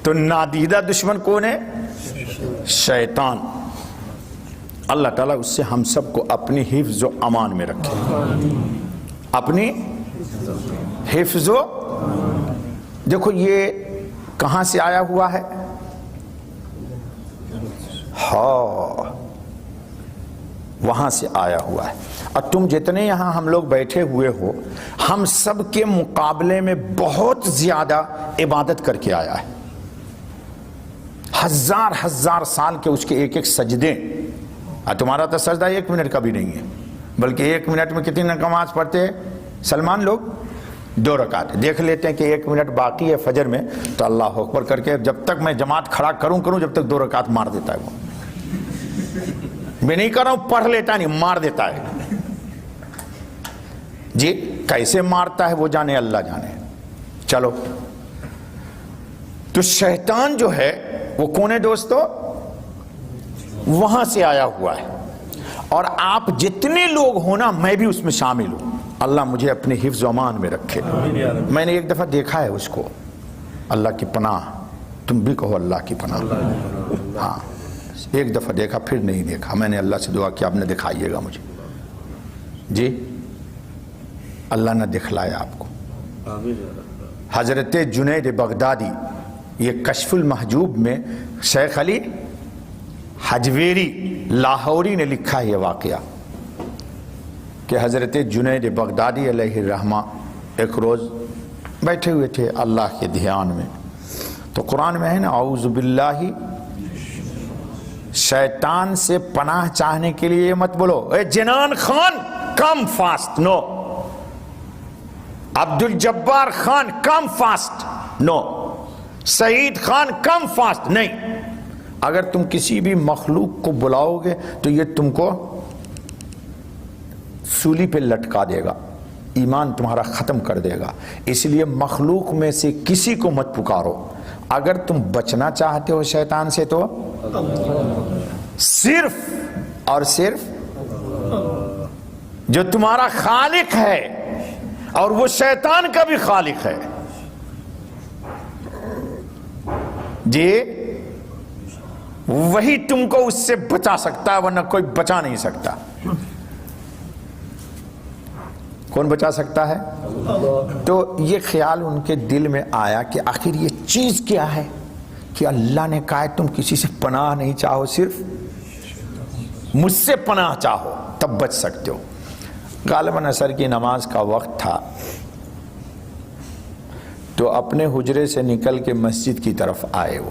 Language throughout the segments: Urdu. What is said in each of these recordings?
تو نادیدہ دشمن کون ہے؟ شیطان۔ اللہ تعالیٰ اس سے ہم سب کو اپنی حفظ و امان میں رکھے، اپنی حفظ و، دیکھو یہ کہاں سے آیا ہوا ہے؟ ہاں وہاں سے آیا ہوا ہے۔ اور تم جتنے یہاں ہم لوگ بیٹھے ہوئے ہو، ہم سب کے مقابلے میں بہت زیادہ عبادت کر کے آیا ہے، ہزار ہزار سال کے اس کے ایک ایک سجدے، اور تمہارا تو سجدہ 1 منٹ کا بھی نہیں ہے، بلکہ 1 منٹ میں کتنی نماز پڑھتے ہیں سلمان لوگ؟ 2 رکعت۔ دیکھ لیتے ہیں کہ 1 منٹ باقی ہے فجر میں، تو اللہ اکبر کر کے جب تک میں جماعت کھڑا کروں جب تک 2 رکعت مار دیتا ہے، وہ میں نہیں کر رہا ہوں، پڑھ لیتا نہیں، مار دیتا ہے جی۔ کیسے مارتا ہے وہ جانے، اللہ جانے۔ چلو، تو شیطان جو ہے وہ کون ہے دوستو؟ وہاں سے آیا ہوا ہے، اور آپ جتنے لوگ ہو نا، میں بھی اس میں شامل ہوں۔ اللہ مجھے اپنے حفظ و امان میں رکھے۔ میں نے ایک دفعہ دیکھا ہے اس کو، اللہ کی پناہ، تم بھی کہو اللہ کی پناہ۔ ہاں ایک دفعہ دیکھا، پھر نہیں دیکھا۔ میں نے اللہ سے دعا کیا، آپ نے دکھائیے گا مجھے جی۔ اللہ نے دکھلایا آپ کو۔ حضرت جنید بغدادی، یہ کشف المحجوب میں شیخ علی حجویری لاہوری نے لکھا ہے یہ واقعہ، کہ حضرت جنید بغدادی علیہ الرحمہ ایک روز بیٹھے ہوئے تھے اللہ کے دھیان میں، تو قرآن میں ہے نا، اعوذ باللہ، شیطان سے پناہ چاہنے کے لیے یہ مت بولو اے جنان خان کم فاسٹ، نو، عبد الجبار خان کم فاسٹ، نو، سعید خان کم فاسٹ، نہیں۔ اگر تم کسی بھی مخلوق کو بلاؤ گے تو یہ تم کو سولی پہ لٹکا دے گا، ایمان تمہارا ختم کر دے گا۔ اس لیے مخلوق میں سے کسی کو مت پکارو۔ اگر تم بچنا چاہتے ہو شیطان سے تو صرف اور صرف جو تمہارا خالق ہے، اور وہ شیطان کا بھی خالق ہے جی، وہی تم کو اس سے بچا سکتا ہے، ورنہ کوئی بچا نہیں سکتا۔ کون بچا سکتا ہے؟ تو یہ خیال ان کے دل میں آیا کہ آخر یہ چیز کیا ہے کہ اللہ نے کہا تم کسی سے پناہ نہیں چاہو، صرف مجھ سے پناہ چاہو تب بچ سکتے ہو۔ غالباً عصر کی نماز کا وقت تھا، تو اپنے حجرے سے نکل کے مسجد کی طرف آئے وہ،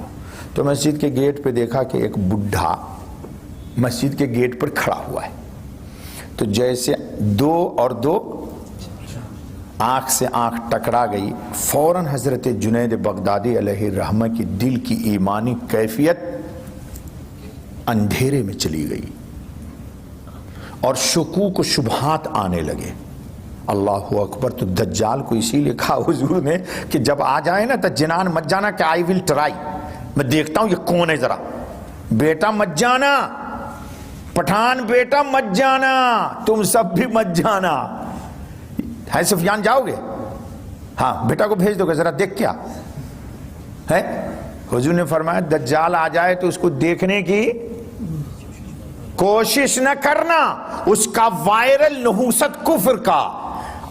تو مسجد کے گیٹ پہ دیکھا کہ ایک بڈھا مسجد کے گیٹ پر کھڑا ہوا ہے، تو جیسے 2 اور 2 آنکھ سے آنکھ ٹکرا گئی، فوراً حضرت جنید بغدادی علیہ الرحمہ کی دل کی ایمانی کیفیت اندھیرے میں چلی گئی، اور شکوک و شبہات آنے لگے۔ اللہ اکبر۔ تو دجال کو اسی لیے کہا حضور نے کہ جب آ جائے نا تو جنان مت جانا کہ آئی ول ٹرائی، میں دیکھتا ہوں یہ کون ہے، ذرا بیٹا مت جانا، پٹھان بیٹا مت جانا، تم سب بھی مت جانا۔ ہے سفیان جاؤ گے؟ ہاں بیٹا کو بھیج دو گے، ذرا دیکھ کیا ہے۔ حضور نے فرمایا دجال آ جائے تو اس کو دیکھنے کی کوشش نہ کرنا، اس کا وائرل نحوست کفر کا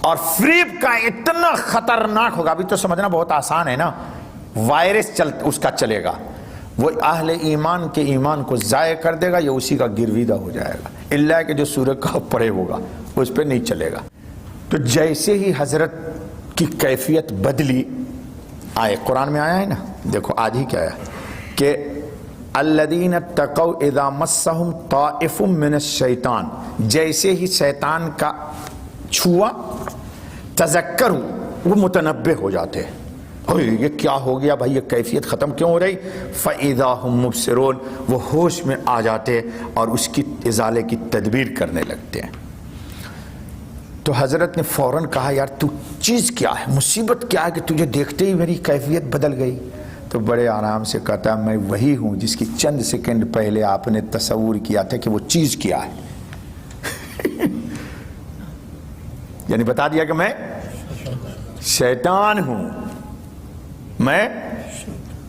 اور فریب کا اتنا خطرناک ہوگا۔ ابھی تو سمجھنا بہت آسان ہے نا، وائرس اس کا چلے گا، وہ اہل ایمان کے ایمان کو ضائع کر دے گا، یا اسی کا گرویدہ ہو جائے گا، اللہ کہ جو سورہ کا پڑے ہوگا اس پہ نہیں چلے گا۔ تو جیسے ہی حضرت کی کیفیت بدلی، آئے قرآن میں آیا ہے نا، دیکھو آدھی کیا ہے کہ الذین اتقوا اذا مسہم طائف من الشیطان، جیسے ہی شیطان کا چھوا تذکروا، وہ متنبہ ہو جاتے ہیں، یہ کیا ہو گیا بھائی، یہ کیفیت ختم کیوں ہو رہی؟ فَإِذَا هُمْ مُبْصِرُونَ، وہ ہوش میں آ جاتے اور اس کی ازالے کی تدبیر کرنے لگتے ہیں۔ تو حضرت نے فوراً کہا یار تو چیز کیا ہے، مصیبت کیا ہے کہ تجھے دیکھتے ہی میری کیفیت بدل گئی؟ تو بڑے آرام سے کہتا ہے میں وہی ہوں جس کی چند سیکنڈ پہلے آپ نے تصور کیا تھا کہ وہ چیز کیا ہے۔ یعنی بتا دیا کہ میں شیطان ہوں، میں